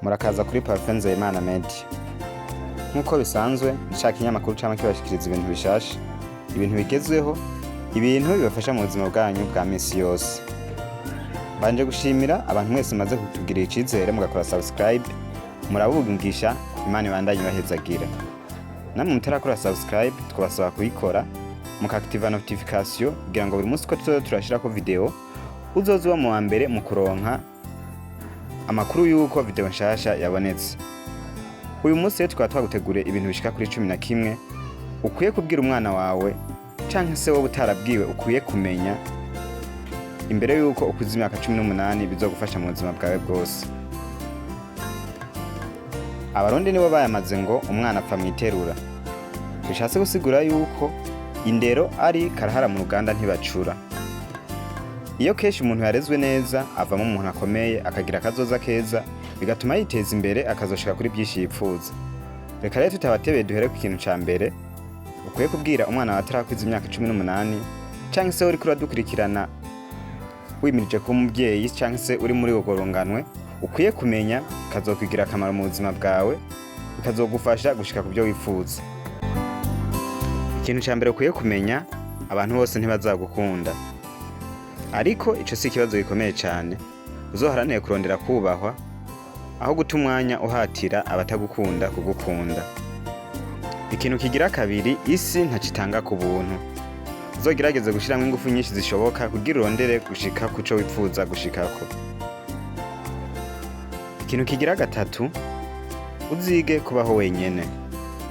Murakaza kuri Parfum Nzeyimana Media. Nkuko bisanzwe nshaka inyamakuru cyangwa kibashikiriza ibintu bishasha, ibintu bigezweho, ibintu bibafasha mu buzima bwanyu bwa misi yose. Banje gushimira abantu mwese maze kutugirira icizere mugakora subscribe, murabugisha Imana ibandanye bahezagira. Namwe mutarakora subscribe twabasaba kuyikora, mukactiva notification kugira ngo buri munsi ko turashirako video uzozuba mu wa mbere mu kuronka amakuru yuko video nshasha yabonetse. Uyu munsi rero tukaba twaguteguriye ibintu bishika kuri 11 ukwiye kubwira umwana wawe canke se wowe utarabwiwe ukwiye kumenya imbere yuko ukuza imyaka 18 bizogufasha mu buzima bwawe bwose. Abarundi nibo bayamaze ngo umwana apfa mwiterura. Bishatse gusigura yuko indero ari karahara mu ruganda ntibacura. Iyo keshi umuntu yarezwe neza avamo umuntu akomeye akagira akazoza keza bigatuma yiteza imbere akazoshika kuri byinshi yipfuza. Reka rero tutabatebeye duhere ku kintu ca mbere ukwiye kubwira umwana wawe atarakwiza imyaka 18 canke se uri kuradukurikirana wimirije ko umuvyeyi canke se uri muri ugoronganwe ukwiye kumenya kazokwigira akamaro mu buzima bwawe bikazogufasha gushika ku byo wifuza. Ikintu ca mbere ukwiye kumenya, abantu bose ntibazagukunda. Ariko ico si ikibazo gikomeye cyane, uzoharanire kurondera kubahwa aho guta umwanya uhatira abatagukunda kugukunda. Ikintu kigira kabiri, isi ntacitanga ku buntu. Uzogerageze gushiramo ingufu nyinshi zishoboka kugira urondere gushika kuco wipfuza gushikako. Ikintu kigira gatatu, uzige kubaho wenyene.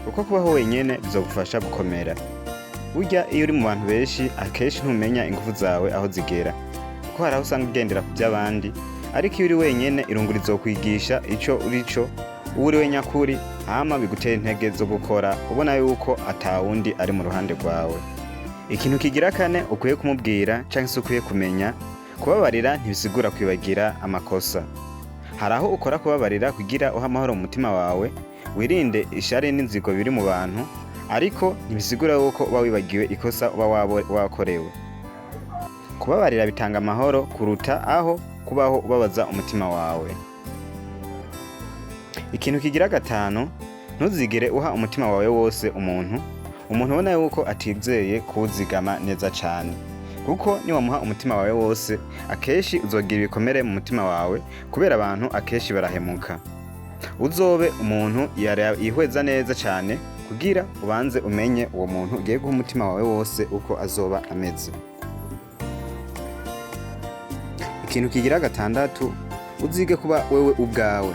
Uko kubaho wenyene bizogufasha gukomera. Burya iyo uri mu bantu benshi akeshi ntumenya ingufu zawe aho zigera, kuko hari aho usanga ugendera ku by'abandi, ariko iyo uri wenyene irungu rizokwigisha ico urico, uri we nyakuri, hama bigutera intege zo gukora ubona yuko atawundi ari mu ruhande rwawe. Ikintu kigira kane ukwiye kumubwira canke se ukwiye kumenya, kubabarira ntibisigura kwibagira amakosa. Hari aho ukora kubabarira kugira uha amahoro mu mutima wawe, wirinde ishari n'inzigo biri mu bantu, ariko ntibisigura yuko uba wibagiwe ikosa uba wakorewe. Kubabarira bitanga amahoro kuruta aho kubaho ubabaza umutima wawe. Ikintu kigira gatanu, ntuzigere uha umutima wawe wose umuntu ubona yuko atizeye kuwuzigama neza cane, kuko niwamuha umutima wawe wose akeshi uzogira ibikomere mu mutima wawe kubera abantu akeshi barahemuka. Uzobe umuntu yihweza neza cane kugira ubanze umenye uwo muntu ugiye guha umutima wawe wose uko azoba ameze. Ikintu kigira gatandatu, uzige kuba wewe ubwawe.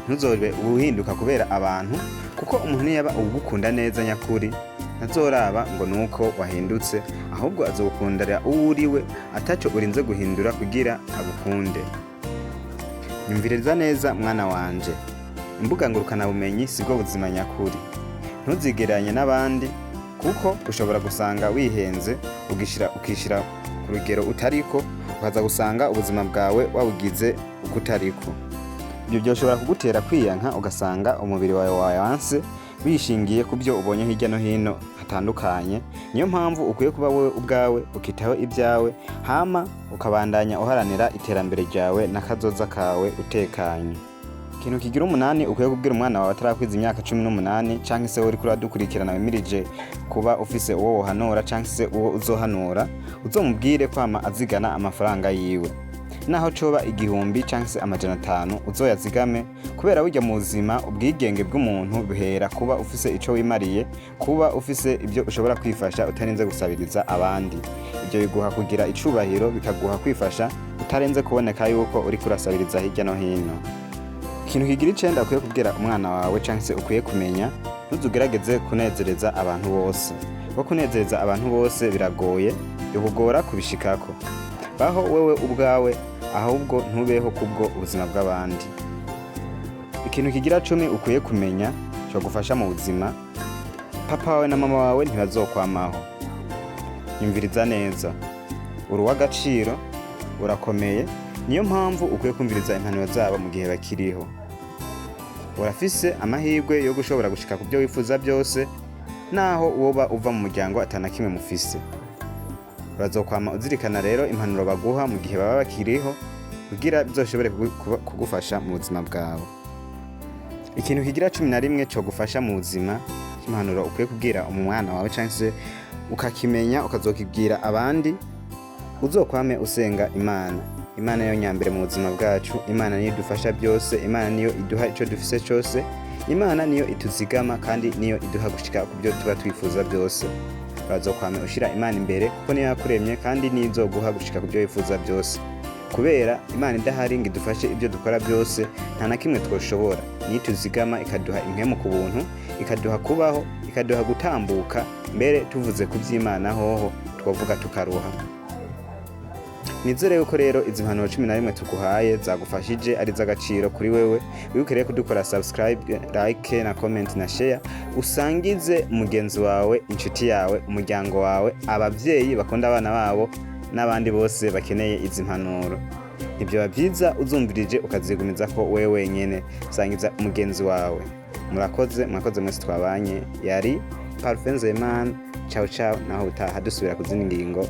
Ntuzobe uhinduka kubera abantu, kuko umuntu yaba ugukunda neza nyakuri ntazoraba ngo nuko wahindutse, ahubwo azogukundira uwo uriwe ataco urinze guhindura kugira agukunde. Nyumviriza neza mwana wanje, imbuga ngurukana bumenyi sibwo buzima nyakuri. Ntuzigeranye n'abandi, kuko ushobora gusanga wihenze ukishira ku rugero utariko, ukaza gusanga ubuzima bwawe wabugize uko utariko. Ibyo byoshobora kugutera kwiyanka ugasanga umubiri wawe wayanse wishingiye ku byo ubonye hirya no hino hatandukanye. Niyo mpamvu ukwiye kuba wowe ubwawe ukitaho ibyawe, hama ukabandanya uharanira iterambere ryawe n'akazoza kawe utekanye. Ikintu kigira 8 ukwiye kubwira umwana wawe atarakwiza imyaka 18 canke se uri kuradukurikirana wimirije kuba ufise uwo wohanura canke se uwo uzohanura, uzomubwire kwama azigana amafaranga yiwe. Naho coba 1000 canke se 500 uzoyazigame, kubera burya mu buzima ubwigenge bw'umuntu buhera kuba ufise ico wimariye, kuba ufise ibyo ushobora kwifasha utarinze gusabiriza abandi. Ibyo biguha kugira icubahiro, bikaguha kwifasha utarenze kuboneka yuko uri kurasabiriza hirya no hino. Ikintu kigira 9 ukwiye kubwira umwana wawe canke se ukwiye kumenya, ntuzugerageze kunezereza abantu bose. Kuko kunezereza abantu bose biragoye, bikugora kubishikako. Baho wewe ubwawe, ahubwo ntubeho kubwo ubuzima bw'abandi. Ikintu kigira 10 ukwiye kumenya cyo gufasha mu buzima, papa wawe na mama wawe ntibazokwamaho. Nyumviriza neza, uri w'agaciro, urakomeye, niyo mpamvu ukwiye kumviriza impanuro zabo mu gihe bakiriho. Urafise amahirwe yo gushobora gushika ku byo wifuza byose, naho woba uva mu muryango atanakimwe mufise. Urazokwama uzirikana rero impanuro baguha mu gihe baba bakiriho kugira bizoshobore kugufasha mu buzima bwawe. ikintu kigira 11 cyo gufasha mu buzima cy'impanuro ukwiye kubwira umwana wawe cyangwa se ukakimenya ukazokibwira abandi, uzokwame usenga Imana yo nyambere mu buzima bwacu. Imana niyo idufasha byose, Imana niyo iduha icyo dufise cyose, Imana niyo ituzigama kandi niyo iduha gushika ku byo tuba twifuza byose. Bazokwame ushira Imana imbere kuko niyo yakuremye kandi niyo izoguha gushika ku byo wifuza byose. Kubera Imana idahari ngo idufashe ibyo dukora byose, nta na kimwe twoshobora. Niyo ituzigama ikaduha impemu ku buntu, ikaduha kubaho, ikaduha gutambuka, mbere tuvuze ku by'Imana hoho twavuga tukaruha. Nizere yuko rero izi mpanuro 11 tuguhaye zagufashije ari z'agaciro kuri wewe. Wibukere kudukora subscribe, like na comment na share, usangize mugenzi wawe, inshuti yawe, umuryango wawe, abavyeyi bakunda abana babo n'abandi bose bakeneye izi mpanuro. Ibyo byiza uzumvirije ukazigumiza ko wewe wenyene, sangiza umugenzi wawe. Murakoze mwese twabanye. Yari Parfait Nzeyimana. Ciao naho utaha dusubira kuzindi ngingo.